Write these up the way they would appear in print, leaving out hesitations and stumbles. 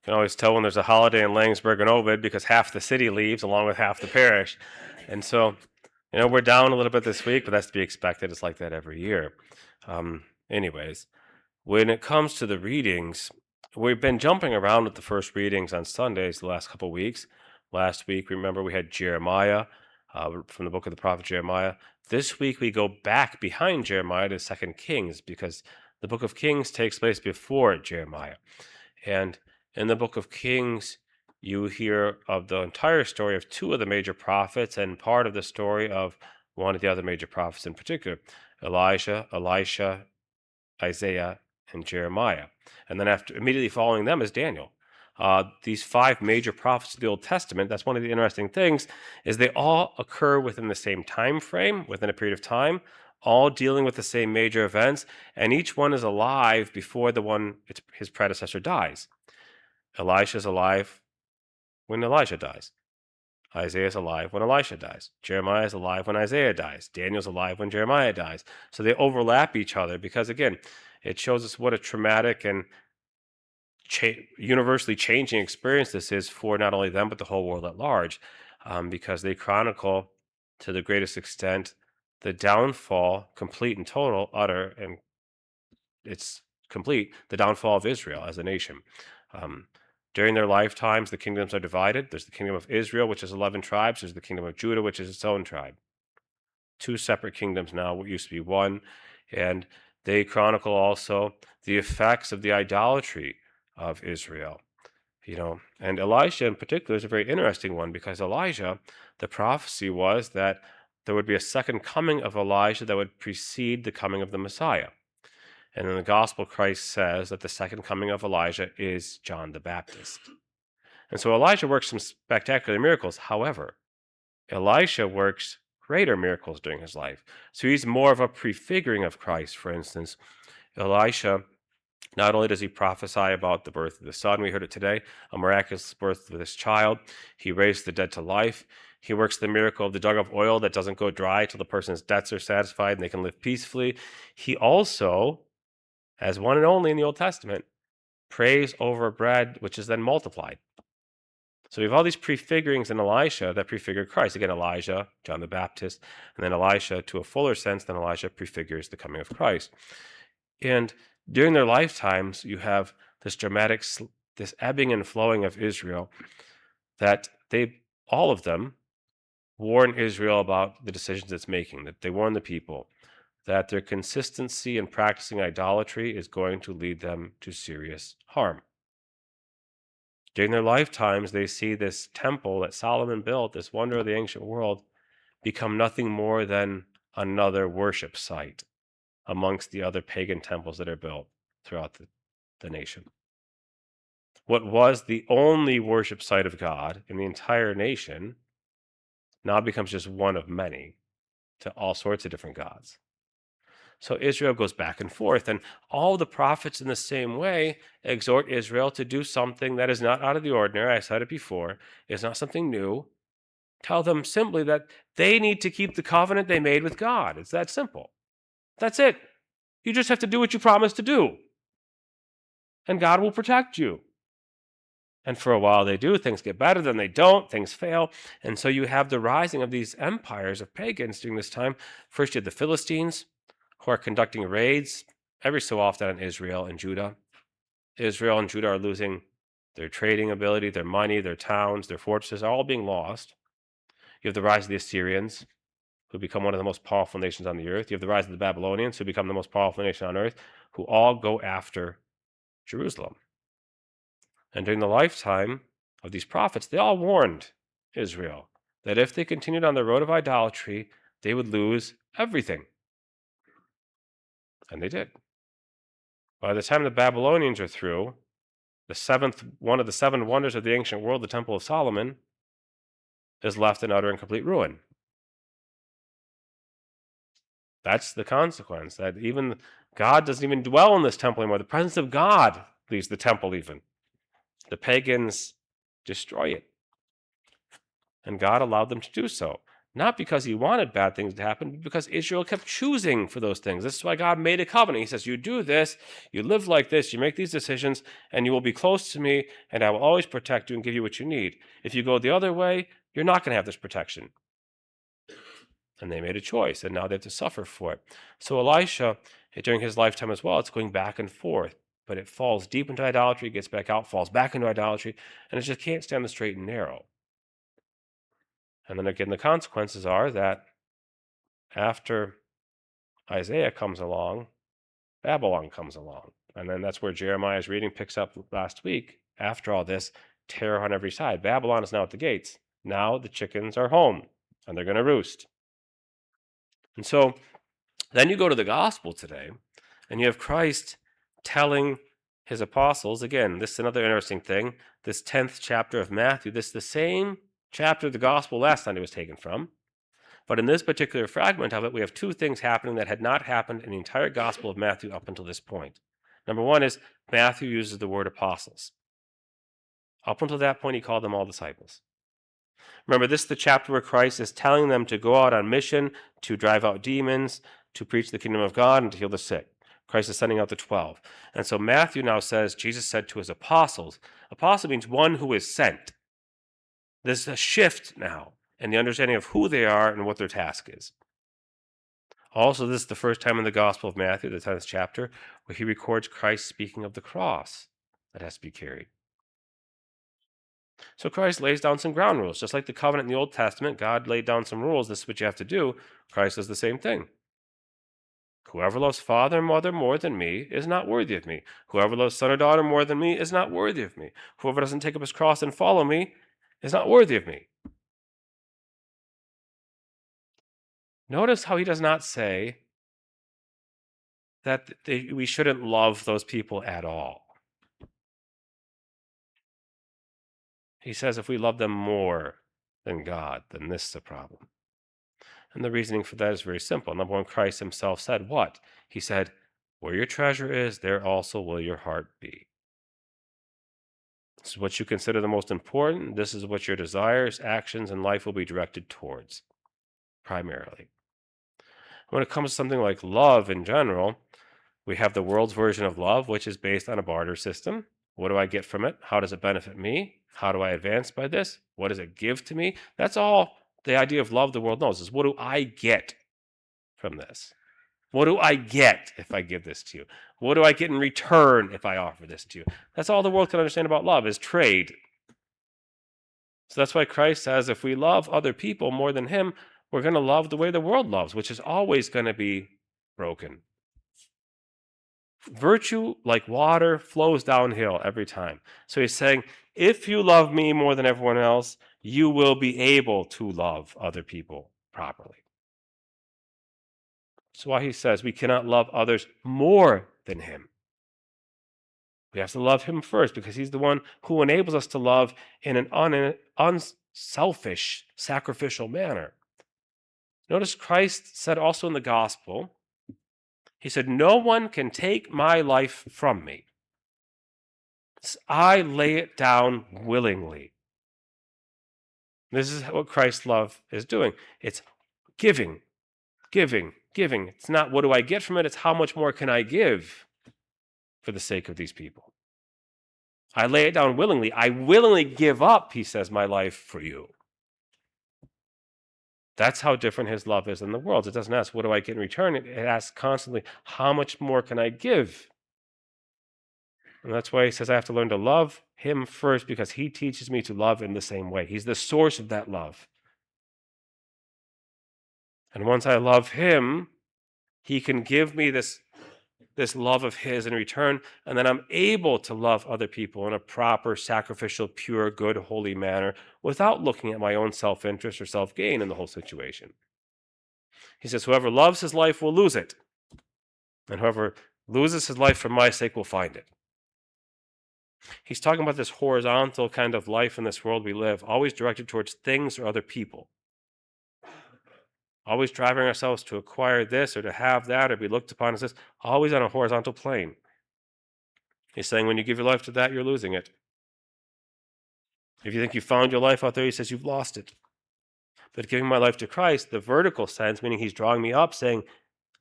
You can always tell when there's a holiday in Langsberg and Ovid because half the city leaves along with half the parish. And so, we're down a little bit this week, but that's to be expected. It's like that every year. Anyways, when it comes to the readings, we've been jumping around with the first readings on Sundays the last couple weeks. Last week, remember, we had Jeremiah from the book of the prophet Jeremiah. This week, we go back behind Jeremiah to 2 Kings because the book of Kings takes place before Jeremiah. And in the book of Kings, you hear of the entire story of two of the major prophets and part of the story of one of the other major prophets in particular, Elijah, Elisha, Isaiah, and Jeremiah. And then immediately following them is Daniel. These five major prophets of the Old Testament, that's one of the interesting things, is they all occur within the same time frame, within a period of time, all dealing with the same major events, and each one is alive before his predecessor dies. Elisha is alive when Elijah dies. Isaiah is alive when Elisha dies. Jeremiah is alive when Isaiah dies. Daniel's alive when Jeremiah dies. So they overlap each other because, again, it shows us what a traumatic and universally changing experience this is for not only them, but the whole world at large, because they chronicle to the greatest extent the downfall, complete and total, utter, and it's complete, the downfall of Israel as a nation. During their lifetimes, the kingdoms are divided. There's the kingdom of Israel, which is 11 tribes. There's the kingdom of Judah, which is its own tribe. Two separate kingdoms now, what used to be one. And they chronicle also the effects of the idolatry of Israel. And Elijah in particular is a very interesting one because Elijah, the prophecy was that there would be a second coming of Elijah that would precede the coming of the Messiah. And in the gospel, Christ says that the second coming of Elijah is John the Baptist. And so Elijah works some spectacular miracles. However, Elisha works greater miracles during his life. So he's more of a prefiguring of Christ, for instance. Elisha, not only does he prophesy about the birth of the Son, we heard it today, a miraculous birth of this child. He raised the dead to life. He works the miracle of the jug of oil that doesn't go dry till the person's debts are satisfied and they can live peacefully. He also, as one and only in the Old Testament, prays over bread, which is then multiplied. So we have all these prefigurings in Elisha that prefigure Christ. Again, Elijah, John the Baptist, and then Elisha, to a fuller sense than Elijah, prefigures the coming of Christ. And during their lifetimes, you have this dramatic, this ebbing and flowing of Israel that all of them, warn Israel about the decisions it's making, that they warn the people that their consistency in practicing idolatry is going to lead them to serious harm. During their lifetimes, they see this temple that Solomon built, this wonder of the ancient world, become nothing more than another worship site amongst the other pagan temples that are built throughout the nation. What was the only worship site of God in the entire nation now becomes just one of many to all sorts of different gods. So Israel goes back and forth, and all the prophets in the same way exhort Israel to do something that is not out of the ordinary. I said it before, is not something new. Tell them simply that they need to keep the covenant they made with God. It's that simple. That's it. You just have to do what you promised to do, and God will protect you. And for a while they do, things get better, then they don't, things fail. And so you have the rising of these empires of pagans during this time. First you have the Philistines, who are conducting raids every so often on Israel and Judah. Israel and Judah are losing their trading ability, their money, their towns, their fortresses are all being lost. You have the rise of the Assyrians, who become one of the most powerful nations on the earth. You have the rise of the Babylonians, who become the most powerful nation on earth, who all go after Jerusalem. And during the lifetime of these prophets, they all warned Israel that if they continued on the road of idolatry, they would lose everything. And they did. By the time the Babylonians are through, one of the seven wonders of the ancient world, the Temple of Solomon, is left in utter and complete ruin. That's the consequence, that even God doesn't even dwell in this temple anymore. The presence of God leaves the temple even. The pagans destroy it. And God allowed them to do so. Not because he wanted bad things to happen, but because Israel kept choosing for those things. This is why God made a covenant. He says, you do this, you live like this, you make these decisions, and you will be close to me, and I will always protect you and give you what you need. If you go the other way, you're not going to have this protection. And they made a choice, and now they have to suffer for it. So Elisha, during his lifetime as well, it's going back and forth. But it falls deep into idolatry, gets back out, falls back into idolatry, and it just can't stand the straight and narrow. And then again, the consequences are that after Isaiah comes along, Babylon comes along. And then that's where Jeremiah's reading picks up last week. After all this, terror on every side. Babylon is now at the gates. Now the chickens are home, and they're going to roost. And so then you go to the gospel today, and you have Christ telling his apostles, again, this is another interesting thing, this 10th chapter of Matthew, this is the same chapter of the gospel last Sunday was taken from. But in this particular fragment of it, we have two things happening that had not happened in the entire Gospel of Matthew up until this point. Number one is Matthew uses the word apostles. Up until that point, he called them all disciples. Remember, this is the chapter where Christ is telling them to go out on mission, to drive out demons, to preach the kingdom of God, and to heal the sick. Christ is sending out the 12. And so Matthew now says, Jesus said to his apostles, apostle means one who is sent. There's a shift now and the understanding of who they are and what their task is. Also, this is the first time in the Gospel of Matthew, the 10th chapter, where he records Christ speaking of the cross that has to be carried. So Christ lays down some ground rules. Just like the covenant in the Old Testament, God laid down some rules. This is what you have to do. Christ does the same thing. Whoever loves father and mother more than me is not worthy of me. Whoever loves son or daughter more than me is not worthy of me. Whoever doesn't take up his cross and follow me is not worthy of me. Notice how he does not say that we shouldn't love those people at all. He says if we love them more than God, then this is a problem. And the reasoning for that is very simple. Number one, Christ himself said what? He said, where your treasure is, there also will your heart be. This is what you consider the most important. This is what your desires, actions, and life will be directed towards, primarily. When it comes to something like love in general, we have the world's version of love, which is based on a barter system. What do I get from it? How does it benefit me? How do I advance by this? What does it give to me? That's all the idea of love the world knows is what do I get from this? What do I get if I give this to you? What do I get in return if I offer this to you? That's all the world can understand about love is trade. So that's why Christ says if we love other people more than him, we're going to love the way the world loves, which is always going to be broken. Virtue, like water, flows downhill every time. So he's saying, if you love me more than everyone else, you will be able to love other people properly. That's why he says we cannot love others more than him. We have to love him first because he's the one who enables us to love in an unselfish, sacrificial manner. Notice Christ said also in the gospel, he said, no one can take my life from me. I lay it down willingly. This is what Christ's love is doing. It's giving, giving, giving. It's not what do I get from it, it's how much more can I give for the sake of these people. I lay it down willingly. I willingly give up, he says, my life for you. That's how different his love is than the world's. It doesn't ask, what do I get in return? It asks constantly, how much more can I give? And that's why he says I have to learn to love him first because he teaches me to love in the same way. He's the source of that love. And once I love him, he can give me this love of his in return, and then I'm able to love other people in a proper, sacrificial, pure, good, holy manner without looking at my own self-interest or self-gain in the whole situation. He says, whoever loves his life will lose it, and whoever loses his life for my sake will find it. He's talking about this horizontal kind of life in this world we live, always directed towards things or other people. Always driving ourselves to acquire this or to have that or be looked upon as this, always on a horizontal plane. He's saying when you give your life to that, you're losing it. If you think you found your life out there, he says you've lost it. But giving my life to Christ, the vertical sense, meaning he's drawing me up, saying,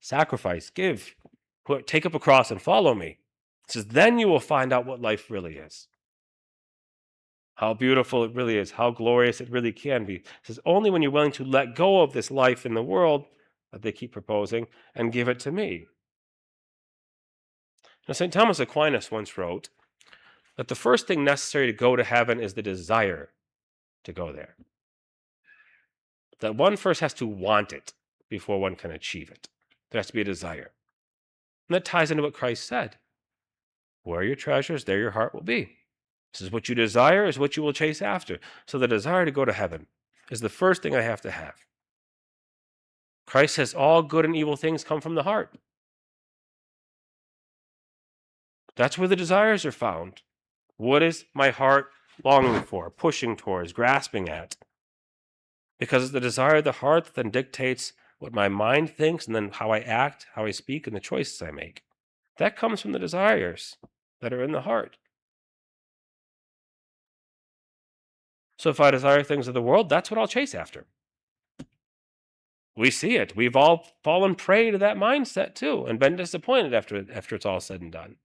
sacrifice, give, take up a cross and follow me. He says, then you will find out what life really is. How beautiful it really is, how glorious it really can be. It says, only when you're willing to let go of this life in the world that they keep proposing and give it to me. Now, St. Thomas Aquinas once wrote that the first thing necessary to go to heaven is the desire to go there. That one first has to want it before one can achieve it. There has to be a desire. And that ties into what Christ said. Where are your treasures, there your heart will be. This is what you desire is what you will chase after. So the desire to go to heaven is the first thing I have to have. Christ says all good and evil things come from the heart. That's where the desires are found. What is my heart longing for, pushing towards, grasping at? Because it's the desire of the heart that then dictates what my mind thinks and then how I act, how I speak, and the choices I make. That comes from the desires that are in the heart. So if I desire things of the world, that's what I'll chase after. We see it. We've all fallen prey to that mindset too and been disappointed after it's all said and done.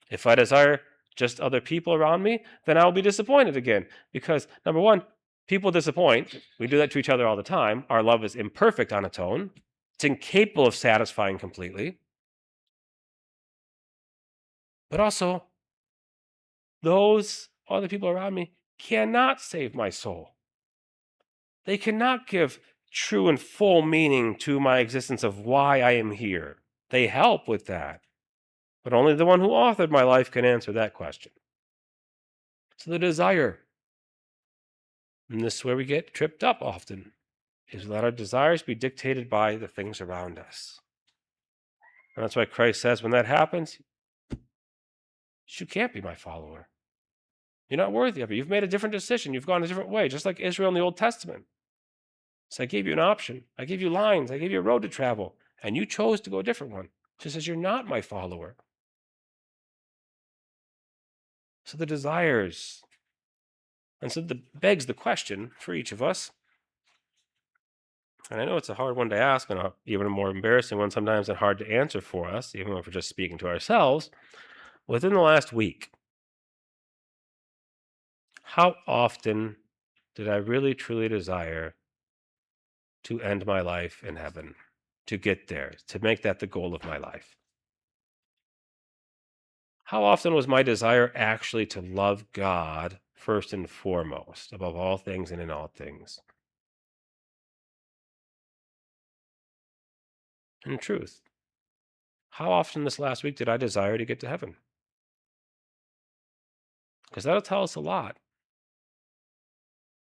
If I desire just other people around me, then I will be disappointed again. Because, number one, people disappoint. We do that to each other all the time. Our love is imperfect on its own, it's incapable of satisfying completely. But also, those other people around me cannot save my soul. They cannot give true and full meaning to my existence of why I am here. They help with that. But only the one who authored my life can answer that question. So the desire, and this is where we get tripped up often, is let our desires be dictated by the things around us. And that's why Christ says when that happens, you can't be my follower. You're not worthy of it. You've made a different decision. You've gone a different way, just like Israel in the Old Testament. So I gave you an option. I gave you lines. I gave you a road to travel. And you chose to go a different one. Just says you're not my follower. So the desires. And so that begs the question for each of us. And I know it's a hard one to ask and even a more embarrassing one sometimes and hard to answer for us, even if we're just speaking to ourselves. Within the last week, how often did I really truly desire to end my life in heaven, to get there, to make that the goal of my life? How often was my desire actually to love God first and foremost, above all things and in all things? In truth, how often this last week did I desire to get to heaven? Because that'll tell us a lot.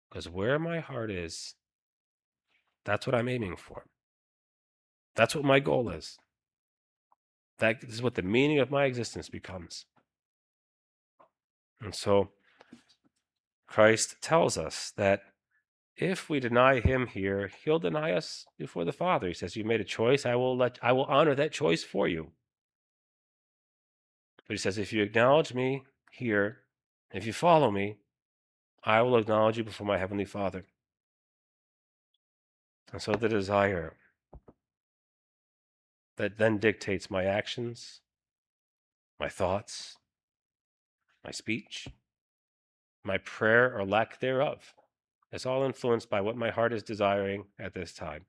Because where my heart is, that's what I'm aiming for. That's what my goal is. That is what the meaning of my existence becomes. And so Christ tells us that if we deny him here, he'll deny us before the Father. He says, you made a choice, I will honor that choice for you. But he says, if you acknowledge me here, if you follow me, I will acknowledge you before my heavenly Father. And so the desire that then dictates my actions, my thoughts, my speech, my prayer or lack thereof, is all influenced by what my heart is desiring at this time.